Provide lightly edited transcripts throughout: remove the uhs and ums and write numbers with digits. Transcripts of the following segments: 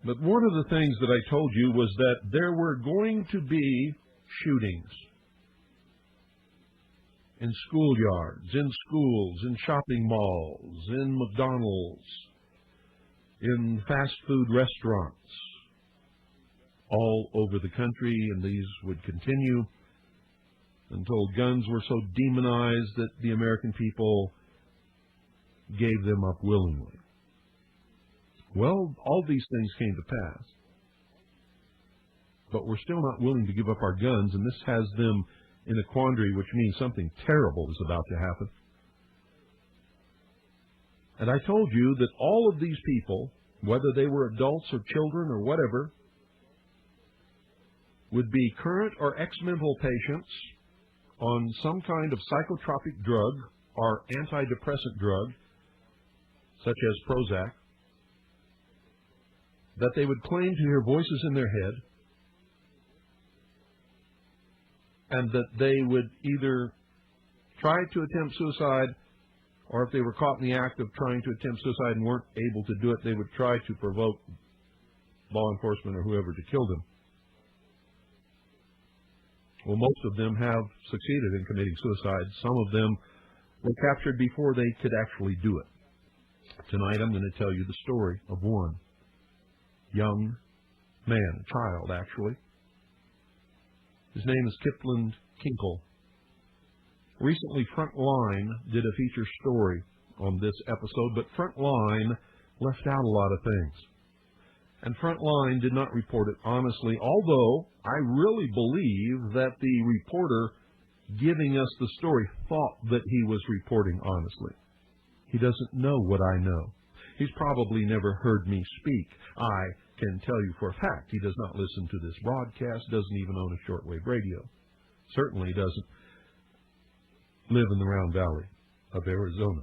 But one of the things that I told you was that there were going to be shootings in schoolyards, in schools, in shopping malls, in McDonald's, in fast food restaurants, all over the country, and these would continue until guns were so demonized that the American people gave them up willingly. Well, all these things came to pass. But we're still not willing to give up our guns, and this has them in a quandary, which means something terrible is about to happen. And I told you that all of these people, whether they were adults or children or whatever, would be current or ex-mental patients on some kind of psychotropic drug or antidepressant drug, such as Prozac, that they would claim to hear voices in their head, and that they would either try to attempt suicide, or if they were caught in the act of trying to attempt suicide and weren't able to do it, they would try to provoke law enforcement or whoever to kill them. Well, most of them have succeeded in committing suicide. Some of them were captured before they could actually do it. Tonight I'm going to tell you the story of one young man, a child actually. His name is Kipland Kinkle. Recently, Frontline did a feature story on this episode, but Frontline left out a lot of things. And Frontline did not report it honestly, although I really believe that the reporter giving us the story thought that he was reporting honestly. He doesn't know what I know. He's probably never heard me speak. I can tell you for a fact he does not listen to this broadcast, doesn't even own a shortwave radio. Certainly doesn't live in the Round Valley of Arizona.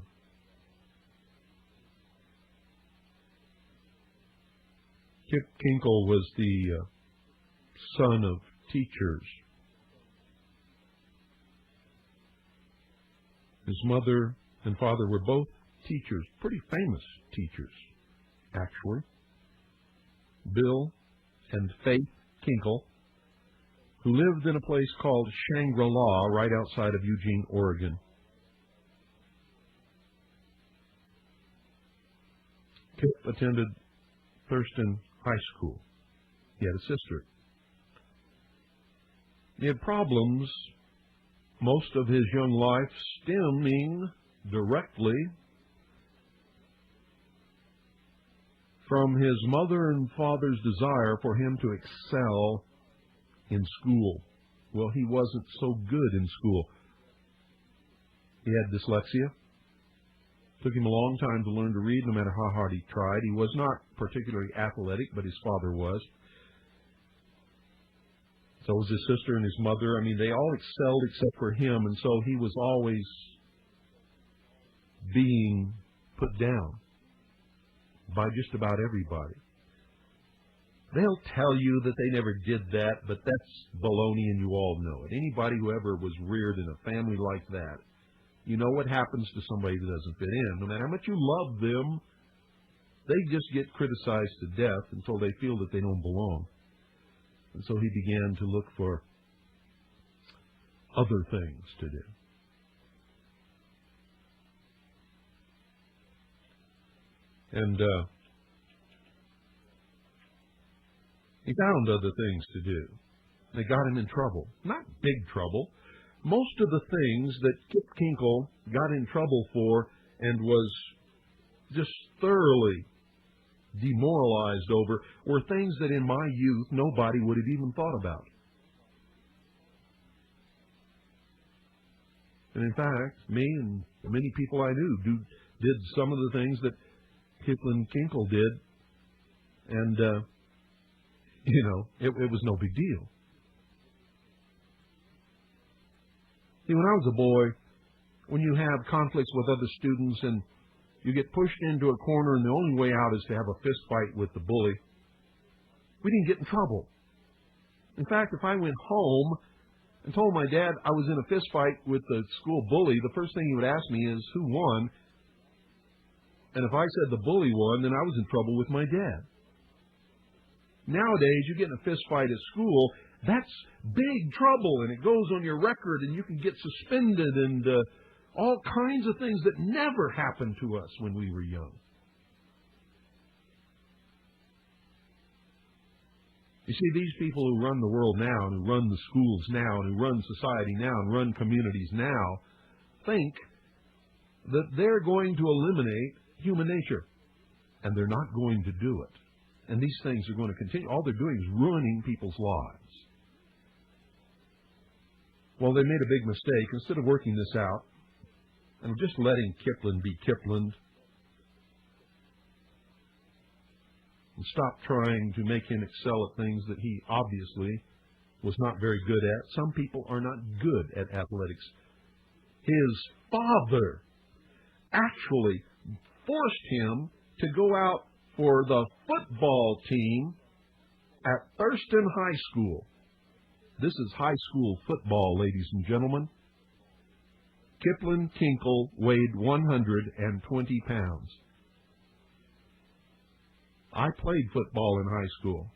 Kip Kinkle was the son of teachers. His mother and father were both teachers, pretty famous teachers, actually. Bill and Faith Kinkle, who lived in a place called Shangri-La right outside of Eugene, Oregon. Kip attended Thurston High School. He had a sister. He had problems most of his young life stemming directly from his mother and father's desire for him to excel in school. Well, he wasn't so good in school. He had dyslexia. Took him a long time to learn to read, no matter how hard he tried. He was not particularly athletic, but his father was. So was his sister and his mother. I mean, they all excelled except for him, and so he was always being put down by just about everybody. They'll tell you that they never did that, but that's baloney, and you all know it. Anybody who ever was reared in a family like that, you know what happens to somebody that doesn't fit in. No matter how much you love them, they just get criticized to death until they feel that they don't belong. And so he began to look for other things to do. And he found other things to do. They got him in trouble. Not big trouble. Most of the things that Kip Kinkle got in trouble for and was just thoroughly demoralized over were things that in my youth nobody would have even thought about. And in fact, me and many people I knew did some of the things that Kipland Kinkle did, and it was no big deal. See, when I was a boy, when you have conflicts with other students and you get pushed into a corner and the only way out is to have a fist fight with the bully, we didn't get in trouble. In fact, if I went home and told my dad I was in a fist fight with the school bully, the first thing he would ask me is, who won? And if I said the bully won, then I was in trouble with my dad. Nowadays, you get in a fist fight at school, that's big trouble, and it goes on your record, and you can get suspended, and all kinds of things that never happened to us when we were young. You see, these people who run the world now, and who run the schools now, and who run society now, and run communities now, think that they're going to eliminate human nature. And they're not going to do it. And these things are going to continue. All they're doing is ruining people's lives. Well, they made a big mistake. Instead of working this out and just letting Kipling be Kipling, and stop trying to make him excel at things that he obviously was not very good at. Some people are not good at athletics. His father actually forced him to go out for the football team at Thurston High School. This is high school football, ladies and gentlemen. Kipling Kinkle weighed 120 pounds. I played football in high school.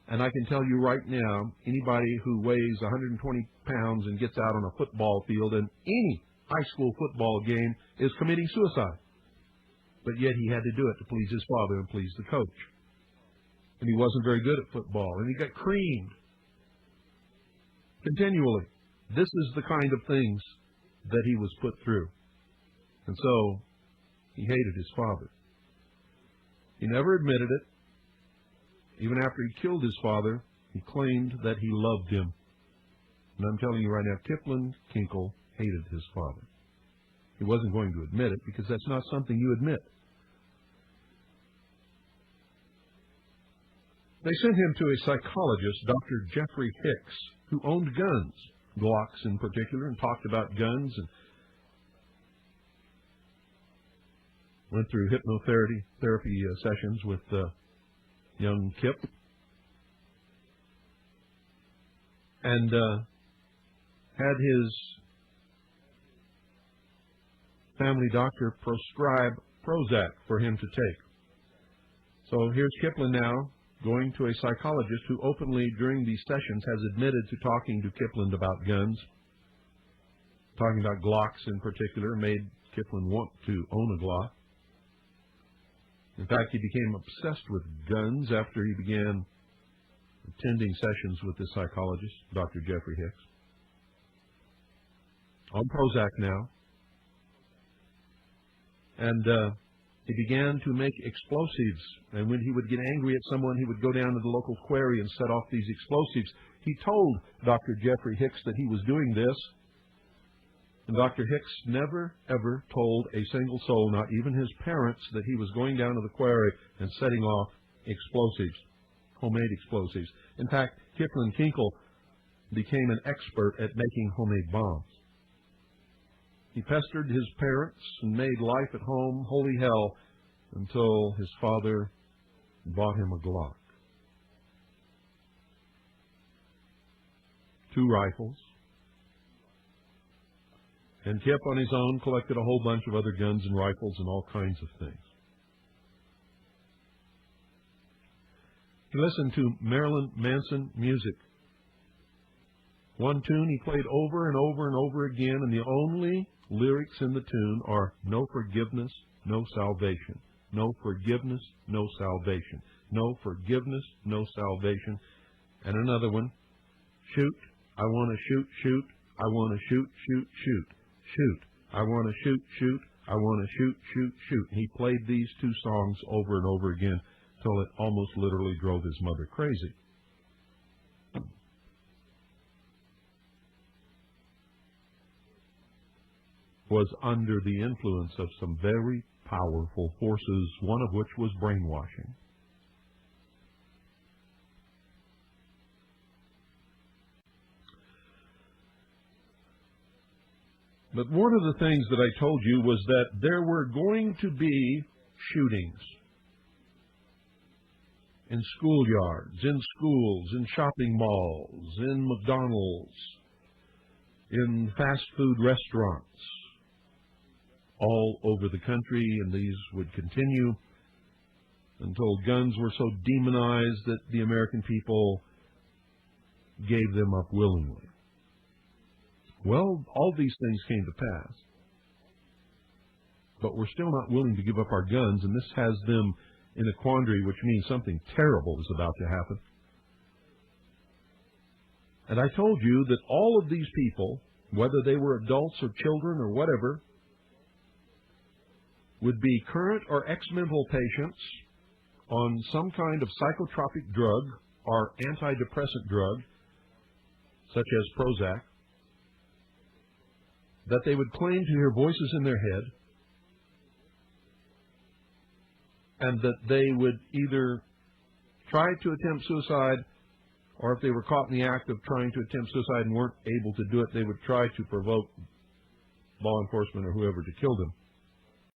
And I can tell you right now, anybody who weighs 120 pounds and gets out on a football field in any high school football game is committing suicide. But yet he had to do it to please his father and please the coach. And he wasn't very good at football, and he got creamed continually. This is the kind of things that he was put through. And so he hated his father. He never admitted it. Even after he killed his father, he claimed that he loved him. And I'm telling you right now, Kipling Kinkle hated his father. He wasn't going to admit it because that's not something you admit. They sent him to a psychologist, Dr. Jeffrey Hicks, who owned guns, Glocks in particular, and talked about guns and went through hypnotherapy sessions with young Kip. And had his family doctor prescribe Prozac for him to take. So here's Kipling now, going to a psychologist who openly, during these sessions, has admitted to talking to Kipling about guns, talking about Glocks in particular, made Kipling want to own a Glock. In fact, he became obsessed with guns after he began attending sessions with this psychologist, Dr. Jeffrey Hicks. On Prozac now. And he began to make explosives. And when he would get angry at someone, he would go down to the local quarry and set off these explosives. He told Dr. Jeffrey Hicks that he was doing this. And Dr. Hicks never, ever told a single soul, not even his parents, that he was going down to the quarry and setting off explosives, homemade explosives. In fact, Kipling Kinkle became an expert at making homemade bombs. He pestered his parents and made life at home holy hell until his father bought him a Glock. 2 rifles. And Kip on his own collected a whole bunch of other guns and rifles and all kinds of things. He listened to Marilyn Manson music. One tune he played over and over and over again, and the only lyrics in the tune are no forgiveness, no salvation. No forgiveness, no salvation. No forgiveness, no salvation. And another one, shoot, I want to shoot, shoot, I want to shoot, shoot, shoot. Shoot, I want to shoot, shoot, I want to shoot, shoot, shoot. He played these 2 songs over and over again till it almost literally drove his mother crazy. Was under the influence of some very powerful forces, one of which was brainwashing. But one of the things that I told you was that there were going to be shootings in schoolyards, in schools, in shopping malls, in McDonald's, in fast food restaurants, all over the country, and these would continue and told guns were so demonized that the American people gave them up willingly. Well, all these things came to pass. But we're still not willing to give up our guns, and this has them in a quandary, which means something terrible is about to happen. And I told you that all of these people, whether they were adults or children or whatever, would be current or ex-mental patients on some kind of psychotropic drug or antidepressant drug, such as Prozac, that they would claim to hear voices in their head, and that they would either try to attempt suicide, or if they were caught in the act of trying to attempt suicide and weren't able to do it, they would try to provoke law enforcement or whoever to kill them.